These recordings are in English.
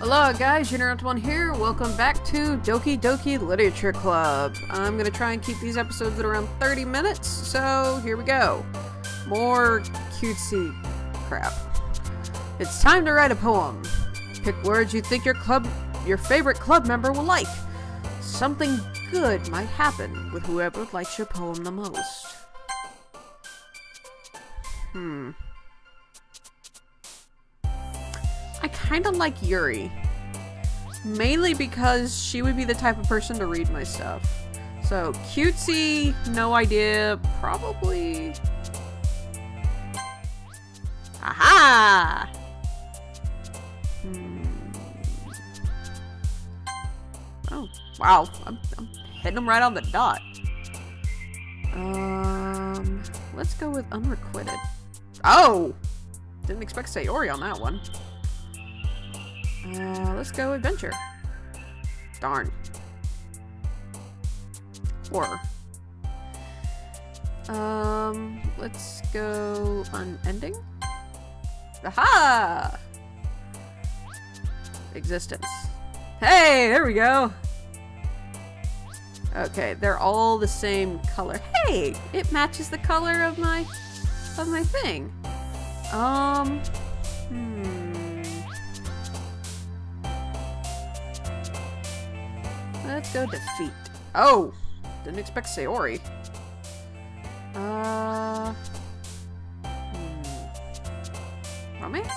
Hello guys, Unoraptormon here. Welcome back to Doki Doki Literature Club. I'm gonna try and keep these episodes at around 30 minutes, so here we go. More cutesy crap. It's time to write a poem. Pick words you think your favorite club member will like. Something good might happen with whoever likes your poem the most. I kinda like Yuri. Mainly because she would be the type of person to read my stuff. So, cutesy, no idea, probably... Aha! Oh, wow. I'm hitting them right on the dot. Let's go with unrequited. Oh! Didn't expect Sayori on that one. Let's go adventure. Darn. Or. Let's go unending. Aha! Existence. Hey, there we go. Okay, they're all the same color. Hey, it matches the color of my thing. Let's go defeat. Oh! Didn't expect Sayori. Romance?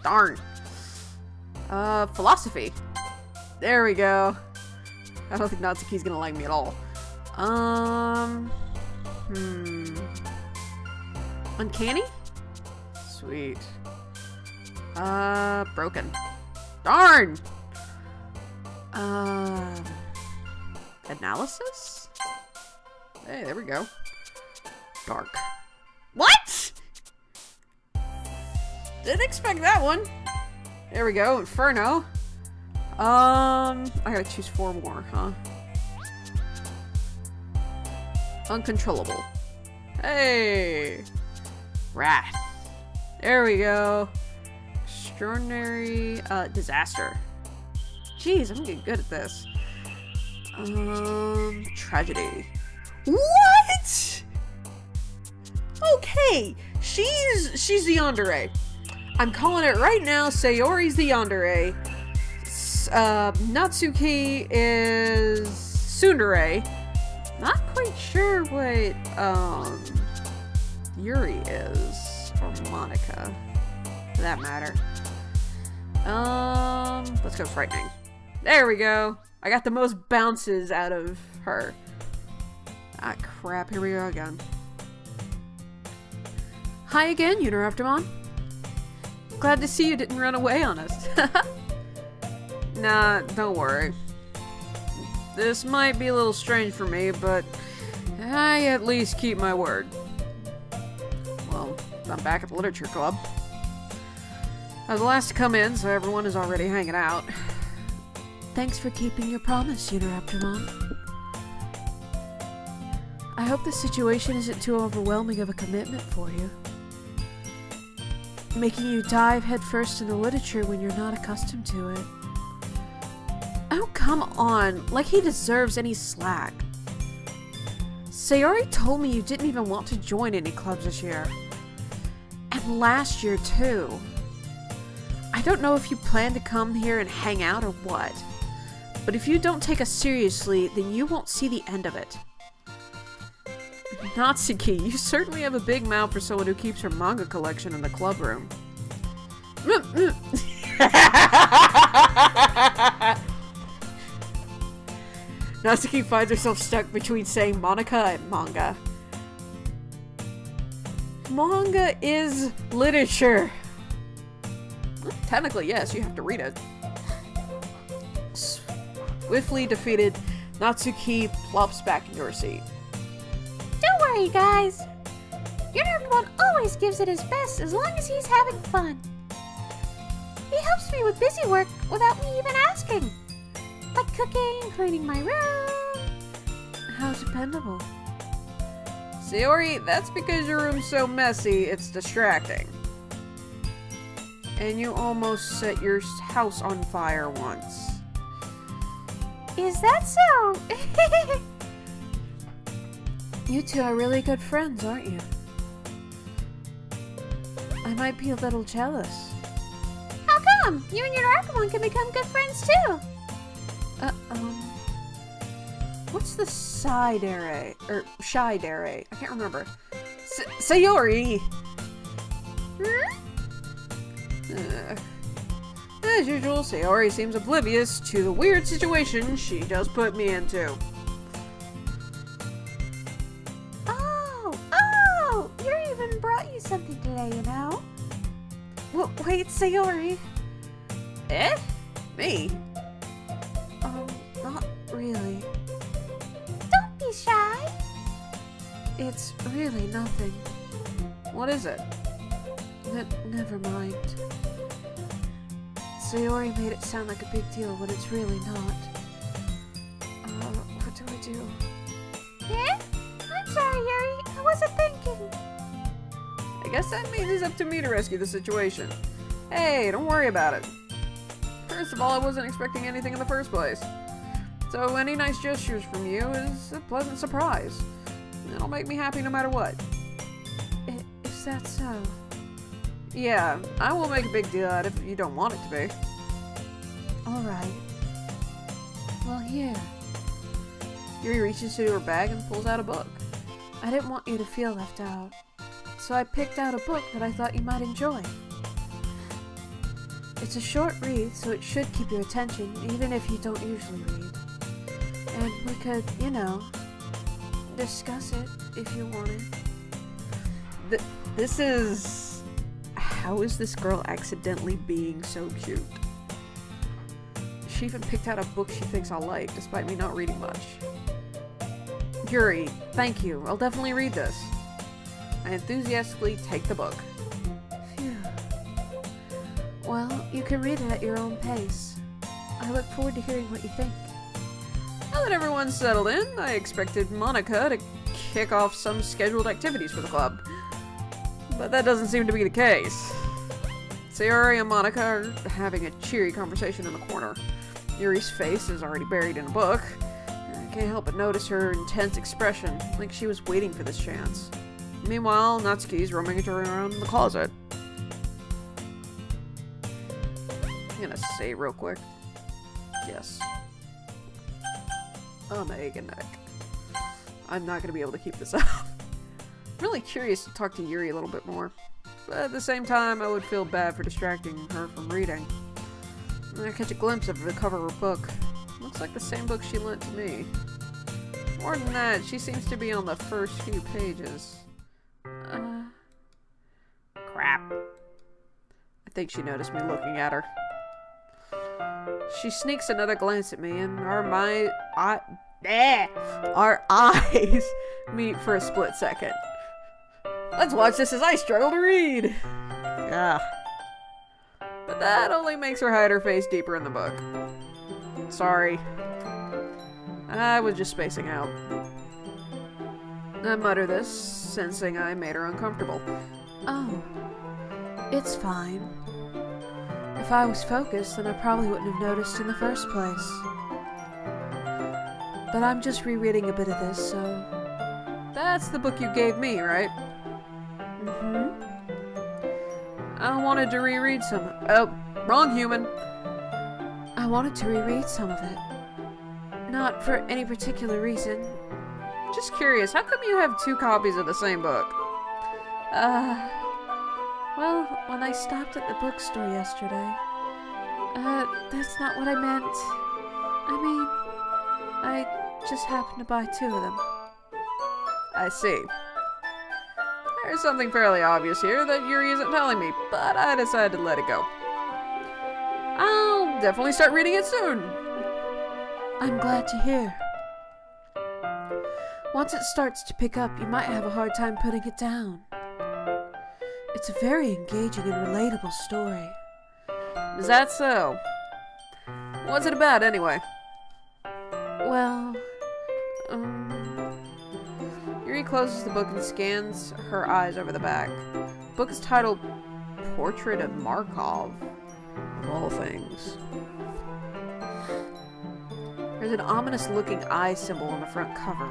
Darn. Philosophy. There we go. I don't think Natsuki's gonna like me at all. Uncanny? Sweet. Broken. Darn! Analysis? Hey, there we go. Dark. What?! Didn't expect that one. There we go, Inferno. I gotta choose 4 more, huh? Uncontrollable. Hey! Wrath. There we go. Extraordinary, disaster. Jeez, I'm getting good at this. Tragedy. What?! Okay, she's the yandere. I'm calling it right now. Sayori's the yandere. Natsuki is tsundere. Not quite sure what Yuri is, or Monica, for that matter. Let's go frightening. There we go. I got the most bounces out of her. Ah, crap. Here we go again. Hi again, Unoraptormon. Glad to see you didn't run away on us. Nah, don't worry. This might be a little strange for me, but I at least keep my word. Well, I'm back at the Literature Club. I was the last to come in, so everyone is already hanging out. Thanks for keeping your promise, Unoraptormon. I hope the situation isn't too overwhelming of a commitment for you. Making you dive headfirst into literature when you're not accustomed to it. Oh, come on. Like he deserves any slack. Sayori told me you didn't even want to join any clubs this year. And last year, too. I don't know if you plan to come here and hang out or what. But if you don't take us seriously, then you won't see the end of it. Natsuki, you certainly have a big mouth for someone who keeps her manga collection in the club room. Natsuki finds herself stuck between saying Monica and manga. Manga is literature. Well, technically, yes, you have to read it. Swiftly defeated, Natsuki plops back in your seat. Don't worry, guys. Unoraptormon always gives it his best as long as he's having fun. He helps me with busy work without me even asking. Like cooking, cleaning my room. How dependable. Sayori, that's because your room's so messy, it's distracting. And you almost set your house on fire once. Is that so? You two are really good friends, aren't you? I might be a little jealous. How come? You and Unoraptormon can become good friends too. What's the Shy-dere? Or Shy-dere? I can't remember. Sayori! As usual, Sayori seems oblivious to the weird situation she just put me into. Oh! Yuri even brought you something today, you know? Wait, Sayori? Eh? Me? Not really. Don't be shy. It's really nothing. What is it? Never mind. Sayori made it sound like a big deal when it's really not. What do I do? Yeah? I'm sorry, Yuri. I wasn't thinking. I guess that means it's up to me to rescue the situation. Hey, don't worry about it. First of all, I wasn't expecting anything in the first place. So any nice gestures from you is a pleasant surprise. It'll make me happy no matter what. Is that so? Yeah, I won't make a big deal out of it if you don't want it to be. Alright. Well, here. Yuri reaches into her bag and pulls out a book. I didn't want you to feel left out, so I picked out a book that I thought you might enjoy. It's a short read, so it should keep your attention, even if you don't usually read. And we could, you know, discuss it if you wanted. This is... How is this girl accidentally being so cute? She even picked out a book she thinks I'll like, despite me not reading much. Yuri, thank you. I'll definitely read this. I enthusiastically take the book. Phew. Well, you can read it at your own pace. I look forward to hearing what you think. Now that everyone's settled in, I expected Monica to kick off some scheduled activities for the club. But that doesn't seem to be the case. Sayori and Monica are having a cheery conversation in the corner. Yuri's face is already buried in a book. I can't help but notice her intense expression, like she was waiting for this chance. Meanwhile, Natsuki's rummaging around in the closet. I'm gonna say real quick. Yes. Omega neck. I'm not gonna be able to keep this up. I'm really curious to talk to Yuri a little bit more. But at the same time, I would feel bad for distracting her from reading. I catch a glimpse of the cover of her book. Looks like the same book she lent to me. More than that, she seems to be on the first few pages. Crap. I think she noticed me looking at her. She sneaks another glance at me, and our eyes meet for a split second. Let's watch this as I struggle to read. Yeah. But that only makes her hide her face deeper in the book. Sorry. I was just spacing out. I mutter this, sensing I made her uncomfortable. Oh. It's fine. If I was focused, then I probably wouldn't have noticed in the first place. But I'm just rereading a bit of this, so... That's the book you gave me, right? Mm-hmm. I wanted to reread some... Oh, wrong human. I wanted to reread some of it. Not for any particular reason. Just curious, how come you have 2 copies of the same book? Well, when I stopped at the bookstore yesterday... that's not what I meant. I mean, I just happened to buy 2 of them. I see. There's something fairly obvious here that Yuri isn't telling me, but I decided to let it go. I'll definitely start reading it soon. I'm glad to hear. Once it starts to pick up, you might have a hard time putting it down. It's a very engaging and relatable story. Is that so? What's it about, anyway? Well, Yuri closes the book and scans her eyes over the back. The book is titled portrait of Markov, of all things. There's an ominous-looking eye symbol on the front cover.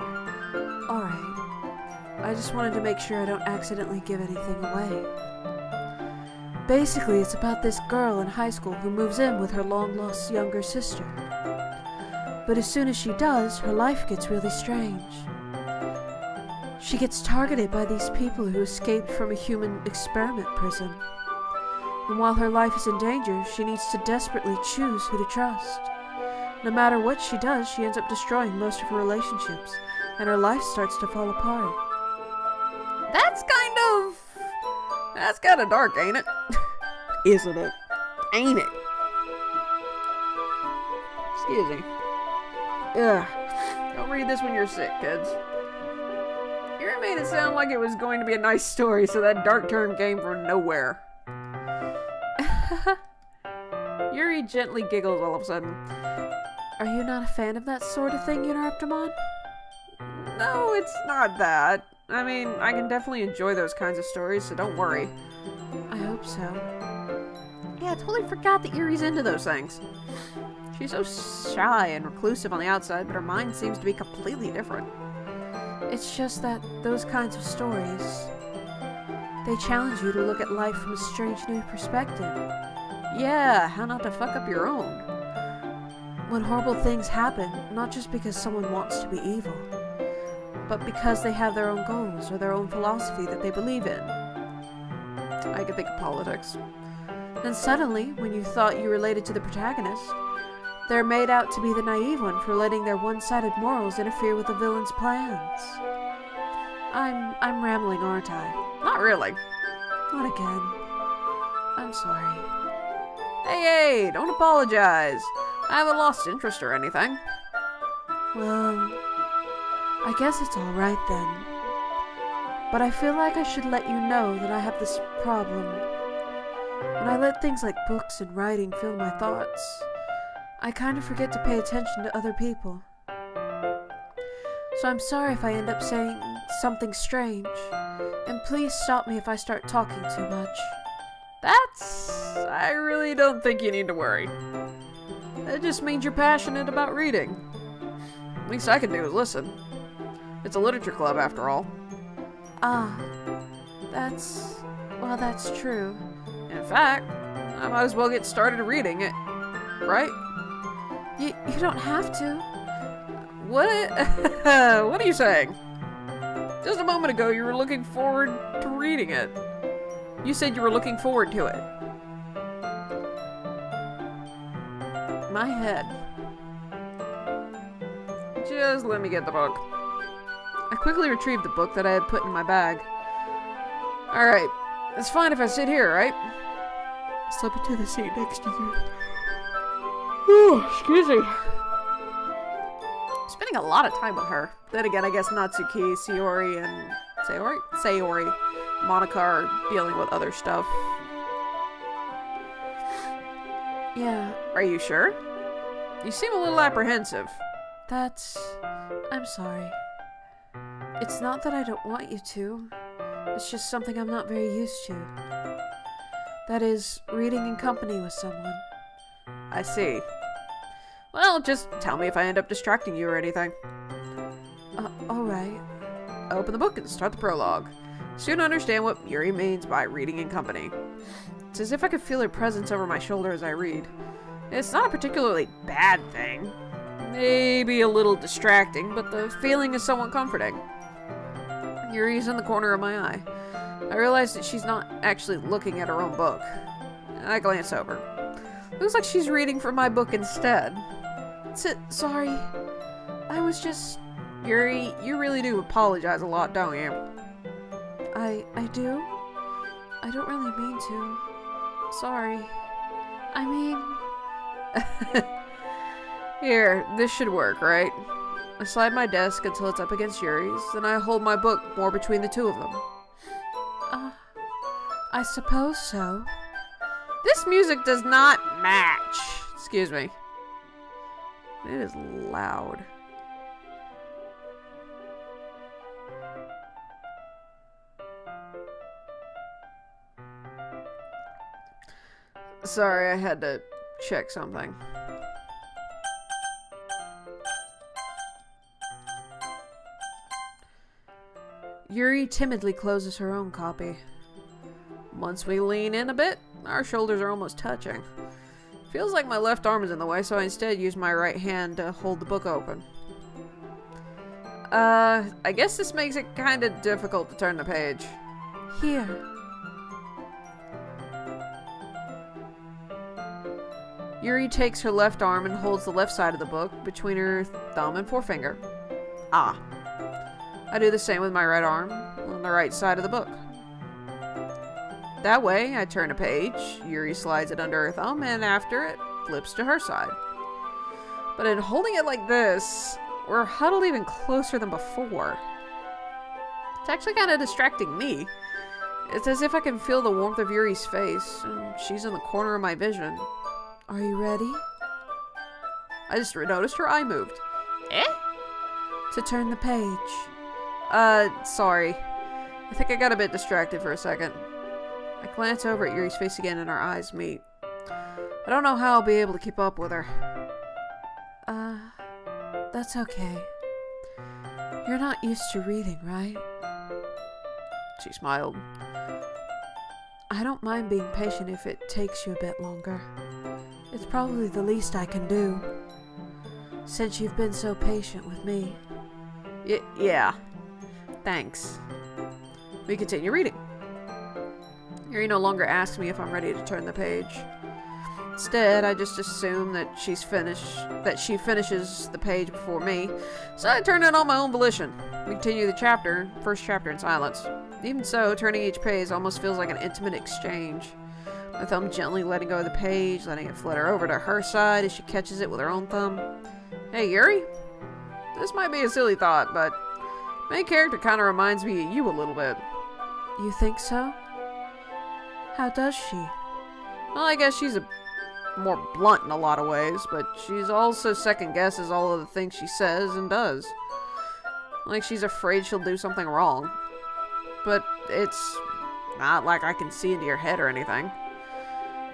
Alright. I just wanted to make sure I don't accidentally give anything away. Basically, it's about this girl in high school who moves in with her long-lost younger sister. But as soon as she does, her life gets really strange. She gets targeted by these people who escaped from a human experiment prison. And while her life is in danger, she needs to desperately choose who to trust. No matter what she does, she ends up destroying most of her relationships, and her life starts to fall apart. That's kind of dark, ain't it? Isn't it? Ain't it? Excuse me. Ugh. Don't read this when you're sick, kids. Yuri made it sound like it was going to be a nice story, so that dark turn came from nowhere. Yuri gently giggles all of a sudden. Are you not a fan of that sort of thing, Unoraptormon? No, it's not that. I mean, I can definitely enjoy those kinds of stories, so don't worry. I hope so. Yeah, I totally forgot that Yuri's into those things. She's so shy and reclusive on the outside, but her mind seems to be completely different. It's just that those kinds of stories, they challenge you to look at life from a strange new perspective. Yeah, how not to fuck up your own. When horrible things happen, not just because someone wants to be evil, but because they have their own goals or their own philosophy that they believe in. I can think of politics. Then suddenly, when you thought you related to the protagonist, they're made out to be the naive one for letting their one-sided morals interfere with the villain's plans. I'm rambling, aren't I? Not really. Not again. I'm sorry. Hey, don't apologize. I haven't lost interest or anything. Well, I guess it's alright then. But I feel like I should let you know that I have this problem. When I let things like books and writing fill my thoughts, I kind of forget to pay attention to other people. So I'm sorry if I end up saying something strange, and please stop me if I start talking too much. I really don't think you need to worry. It just means you're passionate about reading. Least I can do is listen. It's a literature club, after all. That's true. In fact, I might as well get started reading it, right? You don't have to. What? What are you saying? Just a moment ago, you were looking forward to reading it. You said you were looking forward to it. My head. Just let me get the book. I quickly retrieved the book that I had put in my bag. Alright, it's fine if I sit here, right? Slip into the seat next to you. Ooh, excuse me. Spending a lot of time with her. Then again, I guess Natsuki, Sayori, and... Sayori. Monica are dealing with other stuff. Yeah. Are you sure? You seem a little apprehensive. I'm sorry. It's not that I don't want you to. It's just something I'm not very used to. That is, reading in company with someone. I see. Well, just tell me if I end up distracting you or anything. Alright. Open the book and start the prologue. Soon understand what Yuri means by reading in company. It's as if I could feel her presence over my shoulder as I read. It's not a particularly bad thing. Maybe a little distracting, but the feeling is somewhat comforting. Yuri's in the corner of my eye. I realize that she's not actually looking at her own book. I glance over. Looks like she's reading from my book instead. Sorry. I was just... Yuri, you really do apologize a lot, don't you? I do? I don't really mean to. Sorry. I mean... Here, this should work, right? I slide my desk until it's up against Yuri's, then I hold my book more between the two of them. I suppose so. This music does not match. Excuse me. It is loud. Sorry, I had to check something. Yuri timidly closes her own copy. Once we lean in a bit, our shoulders are almost touching. Feels like my left arm is in the way, so I instead use my right hand to hold the book open. I guess this makes it kind of difficult to turn the page. Here. Yuri takes her left arm and holds the left side of the book between her thumb and forefinger. Ah. I do the same with my right arm on the right side of the book. That way, I turn a page, Yuri slides it under her thumb, and after it flips to her side. But in holding it like this, we're huddled even closer than before. It's actually kind of distracting me. It's as if I can feel the warmth of Yuri's face, and she's in the corner of my vision. Are you ready? I just noticed her eye moved. Eh? To turn the page. Sorry. I think I got a bit distracted for a second. I glance over at Yuri's face again and our eyes meet. I don't know how I'll be able to keep up with her. That's okay. You're not used to reading, right? She smiled. I don't mind being patient if it takes you a bit longer. It's probably the least I can do, since you've been so patient with me. Yeah. Thanks. We continue reading. Yuri no longer asks me if I'm ready to turn the page. Instead, I just assume that she finishes the page before me, so I turn it on my own volition. We continue the first chapter in silence. Even so, turning each page almost feels like an intimate exchange. My thumb gently letting go of the page, letting it flutter over to her side as she catches it with her own thumb. Hey, Yuri? This might be a silly thought, but main character kind of reminds me of you a little bit. You think so? How does she? Well, I guess she's more blunt in a lot of ways, but she's also second guesses all of the things she says and does. Like she's afraid she'll do something wrong. But it's not like I can see into your head or anything.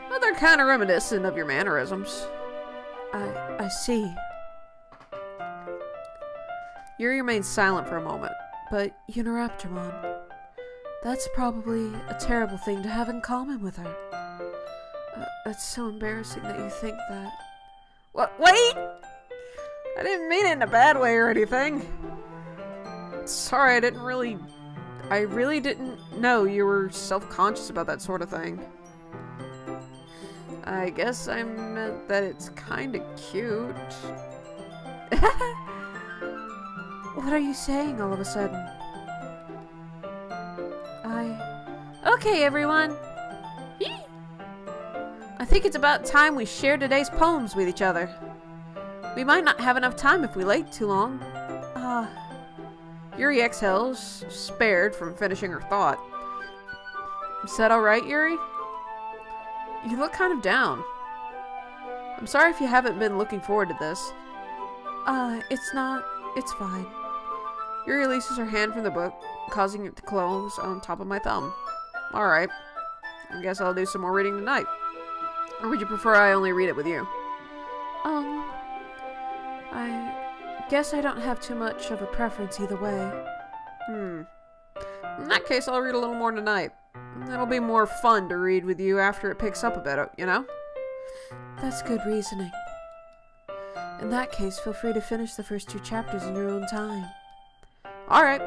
But they're kind of reminiscent of your mannerisms. I see. Yuri remains silent for a moment. But Unoraptormon, that's probably a terrible thing to have in common with her. That's so embarrassing that you think that. What? Wait! I didn't mean it in a bad way or anything. Sorry, I really didn't know you were self-conscious about that sort of thing. I guess I meant that it's kinda cute. What are you saying all of a sudden? Okay, everyone. I think it's about time we share today's poems with each other. We might not have enough time if we wait too long. Yuri exhales, spared from finishing her thought. Is that alright, Yuri? You look kind of down. I'm sorry if you haven't been looking forward to this. It's fine. Yuri releases her hand from the book, causing it to close on top of my thumb. Alright. I guess I'll do some more reading tonight. Or would you prefer I only read it with you? I guess I don't have too much of a preference either way. In that case, I'll read a little more tonight. It'll be more fun to read with you after it picks up a bit, you know? That's good reasoning. In that case, feel free to finish the first 2 chapters in your own time. Alright.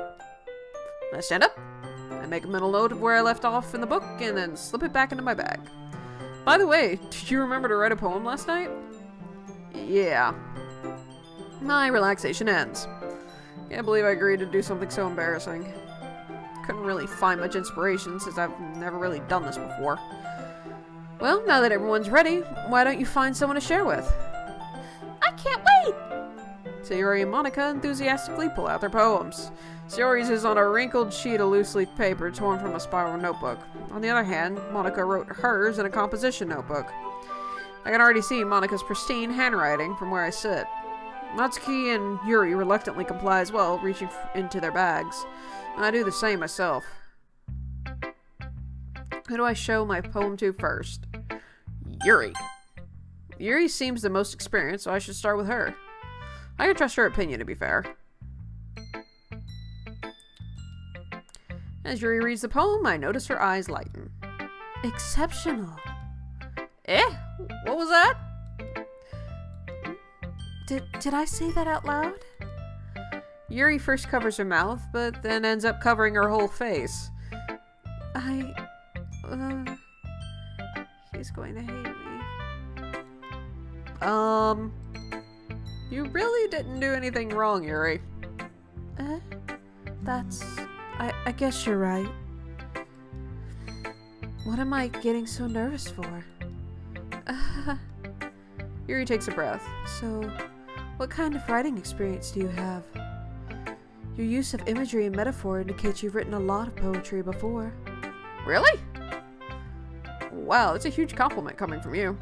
I stand up. I make a mental note of where I left off in the book, and then slip it back into my bag. By the way, did you remember to write a poem last night? Yeah. My relaxation ends. Can't believe I agreed to do something so embarrassing. Couldn't really find much inspiration since I've never really done this before. Well, now that everyone's ready, why don't you find someone to share with? I can't wait! Sayori and Monica enthusiastically pull out their poems. Sayori's is on a wrinkled sheet of loose leaf paper torn from a spiral notebook. On the other hand, Monica wrote hers in a composition notebook. I can already see Monica's pristine handwriting from where I sit. Natsuki and Yuri reluctantly comply as well, reaching into their bags. And I do the same myself. Who do I show my poem to first? Yuri. Yuri seems the most experienced, so I should start with her. I can trust her opinion, to be fair. As Yuri reads the poem, I notice her eyes lighten. Exceptional. Eh? What was that? Did I say that out loud? Yuri first covers her mouth, but then ends up covering her whole face. He's going to hate me. You really didn't do anything wrong, Yuri. I guess you're right. What am I getting so nervous for? Yuri takes a breath. So, what kind of writing experience do you have? Your use of imagery and metaphor indicates you've written a lot of poetry before. Really? Wow, that's a huge compliment coming from you.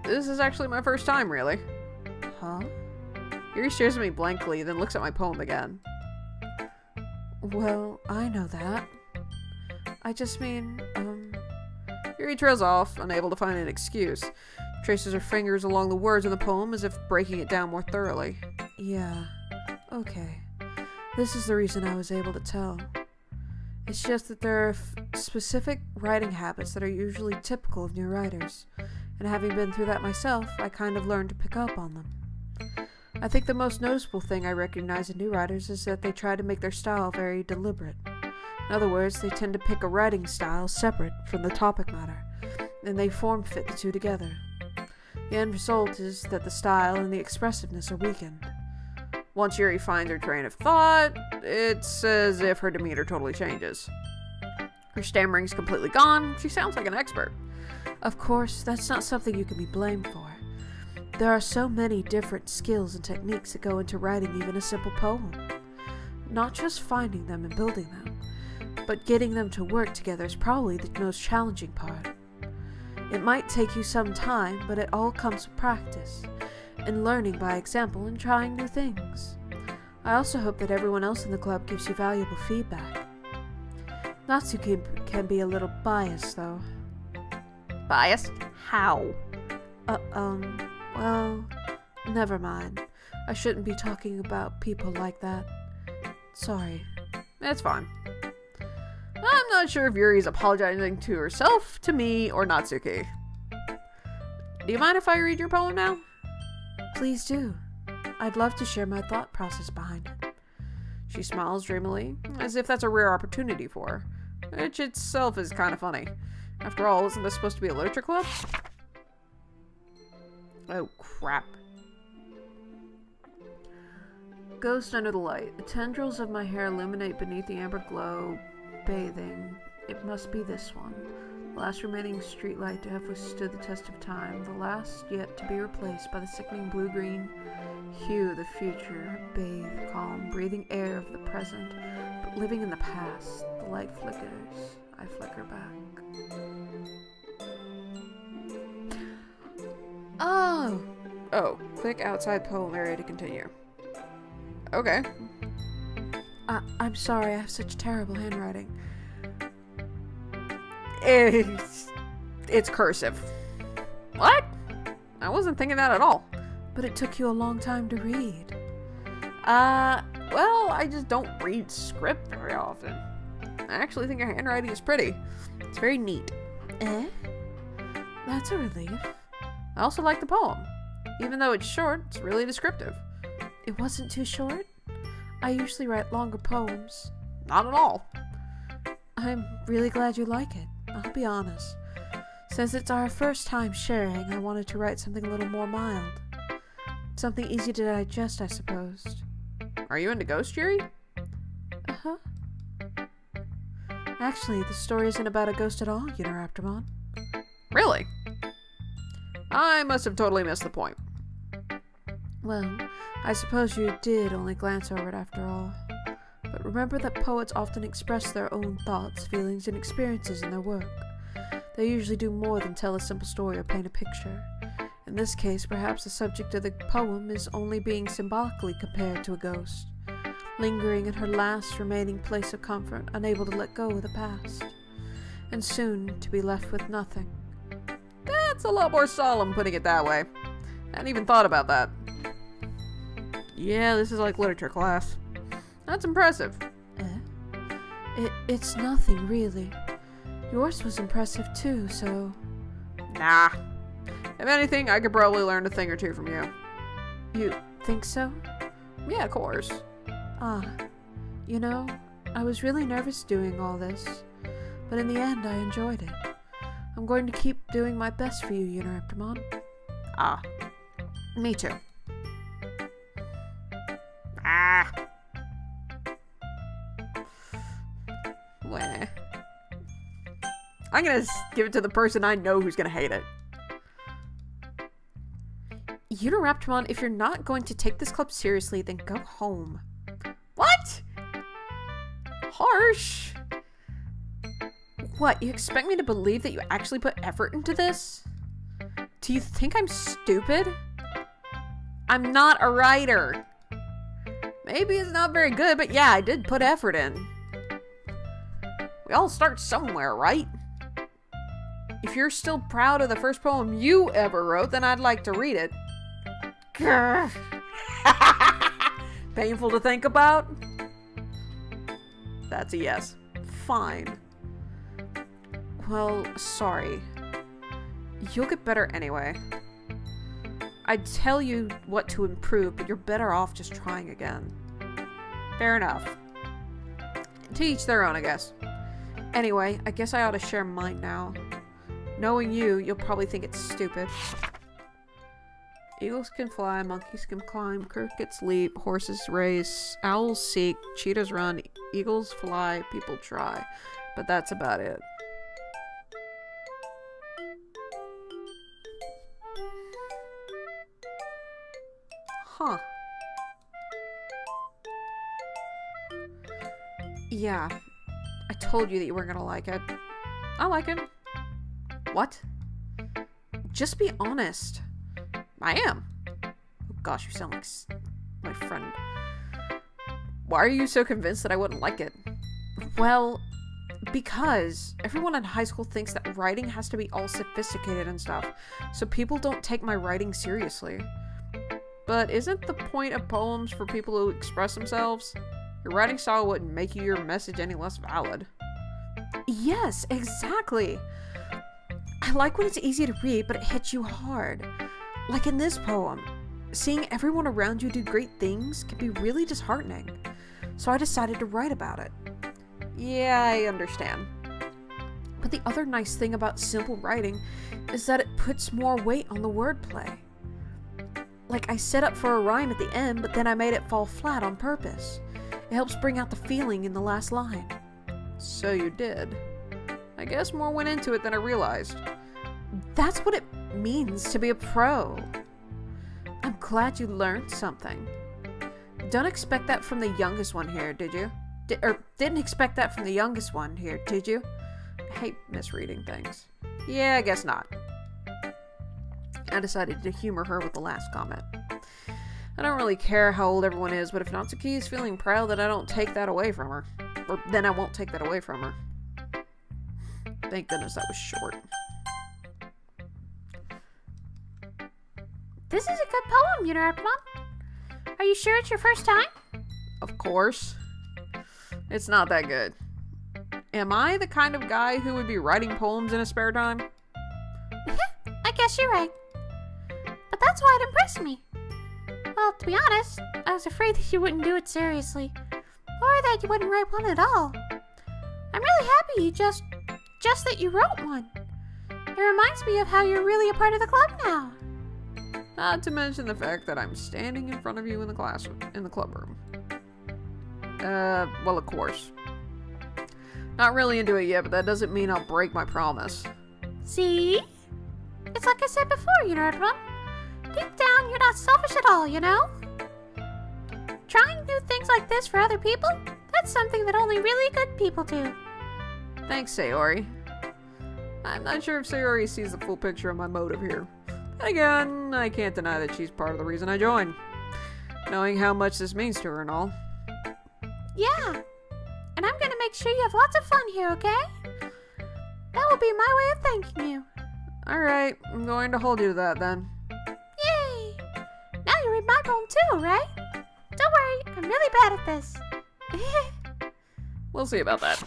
This is actually my first time, really. Huh? Yuri stares at me blankly, then looks at my poem again. Well, I know that. I just mean, Yuri trails off, unable to find an excuse. Traces her fingers along the words in the poem as if breaking it down more thoroughly. Yeah. Okay. This is the reason I was able to tell. It's just that there are specific writing habits that are usually typical of new writers, and having been through that myself, I kind of learned to pick up on them. I think the most noticeable thing I recognize in new writers is that they try to make their style very deliberate. In other words, they tend to pick a writing style separate from the topic matter, and they form-fit the two together. The end result is that the style and the expressiveness are weakened. Once Yuri finds her train of thought, it's as if her demeanor totally changes. Her stammering's completely gone. She sounds like an expert. Of course, that's not something you can be blamed for. There are so many different skills and techniques that go into writing even a simple poem. Not just finding them and building them, but getting them to work together is probably the most challenging part. It might take you some time, but it all comes with practice, and learning by example and trying new things. I also hope that everyone else in the club gives you valuable feedback. Natsuki can be a little biased, though. Biased? How? Well, never mind. I shouldn't be talking about people like that. Sorry. It's fine. I'm not sure if Yuri's apologizing to herself, to me, or Natsuki. Do you mind if I read your poem now? Please do. I'd love to share my thought process behind it. She smiles dreamily, as if that's a rare opportunity for her, which itself is kind of funny. After all, isn't this supposed to be a literature club? Oh, crap. Ghost under the light. The tendrils of my hair illuminate beneath the amber glow, bathing. It must be this one. The last remaining streetlight to have withstood the test of time. The last yet to be replaced by the sickening blue-green hue of the future. Bathe, calm, breathing air of the present, but living in the past. The light flickers. I flicker back. Oh, click outside poem area to continue. Okay. I'm sorry, I have such terrible handwriting. It's cursive. What? I wasn't thinking that at all. But it took you a long time to read. Well, I just don't read script very often. I actually think your handwriting is pretty. It's very neat. Eh? That's a relief. I also like the poem. Even though it's short, it's really descriptive. It wasn't too short? I usually write longer poems. Not at all. I'm really glad you like it. I'll be honest. Since it's our first time sharing, I wanted to write something a little more mild. Something easy to digest, I suppose. Are you into ghost, Yuri? Uh-huh. Actually, the story isn't about a ghost at all, Unoraptormon. Really? I must have totally missed the point. Well, I suppose you did only glance over it after all. But remember that poets often express their own thoughts, feelings, and experiences in their work. They usually do more than tell a simple story or paint a picture. In this case, perhaps the subject of the poem is only being symbolically compared to a ghost, lingering in her last remaining place of comfort, unable to let go of the past, and soon to be left with nothing. That That's a lot more solemn putting it that way. I hadn't even thought about that. Yeah, this is like literature class. That's impressive. It's nothing, really. Yours was impressive, too, so... Nah. If anything, I could probably learn a thing or two from you. You think so? Yeah, of course. You know, I was really nervous doing all this, but in the end, I enjoyed it. I'm going to keep doing my best for you, Unoraptormon. Me too. Wah. I'm gonna give it to the person I know who's gonna hate it. Unoraptormon, if you're not going to take this club seriously, then go home. What? Harsh. What, you expect me to believe that you actually put effort into this? Do you think I'm stupid? I'm not a writer. Maybe it's not very good, but yeah, I did put effort in. We all start somewhere, right? If you're still proud of the first poem you ever wrote, then I'd like to read it. Painful to think about? That's a yes. Fine. Well, sorry. You'll get better anyway. I'd tell you what to improve, but you're better off just trying again. Fair enough. To each their own, I guess. Anyway, I guess I ought to share mine now. Knowing you, you'll probably think it's stupid. Eagles can fly, monkeys can climb, crickets leap, horses race, owls seek, cheetahs run, eagles fly, people try. But that's about it. Huh. Yeah. I told you that you weren't gonna like it. I like it. What? Just be honest. I am. Oh gosh, you sound like my friend. Why are you so convinced that I wouldn't like it? Well, because everyone in high school thinks that writing has to be all sophisticated and stuff, so people don't take my writing seriously. But isn't the point of poems for people to express themselves? Your writing style wouldn't make your message any less valid. Yes, exactly. I like when it's easy to read, but it hits you hard. Like in this poem, seeing everyone around you do great things can be really disheartening. So I decided to write about it. Yeah, I understand. But the other nice thing about simple writing is that it puts more weight on the wordplay. Like I set up for a rhyme at the end, but then I made it fall flat on purpose. It helps bring out the feeling in the last line. So you did. I guess more went into it than I realized. That's what it means to be a pro. I'm glad you learned something. Don't expect that from the youngest one here, did you? Didn't expect that from the youngest one here, did you? I hate misreading things. Yeah, I guess not. I decided to humor her with the last comment. I don't really care how old everyone is, but if Natsuki is feeling proud that I don't take that away from her, then I won't take that away from her. Thank goodness that was short. This is a good poem, Unoraptormon. Are you sure it's your first time? Of course. It's not that good. Am I the kind of guy who would be writing poems in his spare time? I guess you're right. But that's why it impressed me. Well, to be honest, I was afraid that you wouldn't do it seriously. Or that you wouldn't write one at all. I'm really happy just that you wrote one. It reminds me of how you're really a part of the club now. Not to mention the fact that I'm standing in front of you in the club room. Well, of course. Not really into it yet, but that doesn't mean I'll break my promise. See? It's like I said before, Unoraptormon. Deep down, you're not selfish at all, you know? Trying new things like this for other people, that's something that only really good people do. Thanks, Sayori. I'm not sure if Sayori sees the full picture of my motive here. And again, I can't deny that she's part of the reason I joined. Knowing how much this means to her and all. Yeah. And I'm gonna make sure you have lots of fun here, okay? That will be my way of thanking you. Alright, I'm going to hold you to that then. Yay! Now you read my poem too, right? Don't worry, I'm really bad at this. We'll see about that.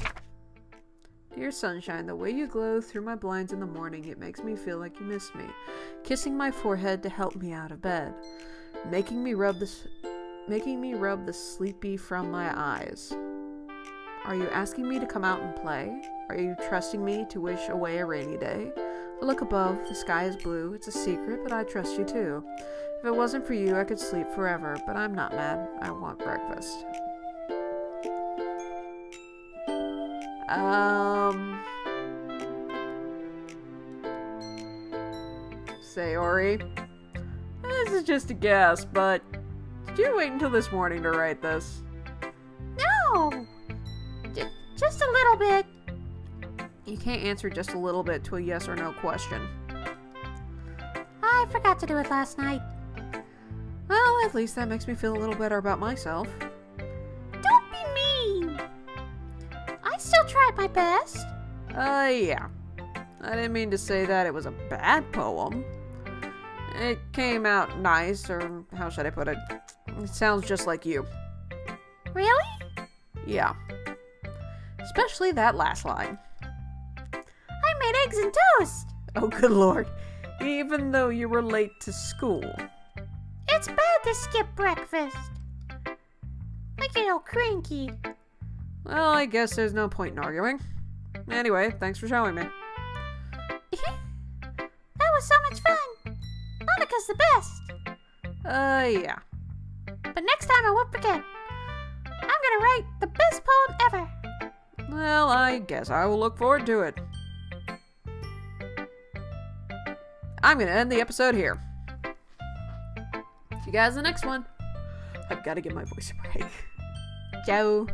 Dear sunshine, the way you glow through my blinds in the morning, it makes me feel like you miss me. Kissing my forehead to help me out of bed. Making me rub the sleepy from my eyes. Are you asking me to come out and play? Are you trusting me to wish away a rainy day? I look above, the sky is blue. It's a secret, but I trust you too. If it wasn't for you, I could sleep forever, but I'm not mad. I want breakfast. Sayori. This is just a guess, but did you wait until this morning to write this? No! Just a little bit. You can't answer just a little bit to a yes or no question. I forgot to do it last night. Well, at least that makes me feel a little better about myself. Don't be mean! I still tried my best. Yeah. I didn't mean to say that it was a bad poem. It came out nice, or how should I put it? It sounds just like you. Really? Yeah. Especially that last line. I made eggs and toast. Oh, good lord. Even though you were late to school. It's bad to skip breakfast. I get all cranky. Well, I guess there's no point in arguing. Anyway, thanks for showing me. That was so much fun. Monica's the best. Yeah. But next time I won't forget. I'm gonna write the best poem ever. Well, I guess I will look forward to it. I'm gonna end the episode here. See you guys in the next one. I've got to give my voice a break. Ciao.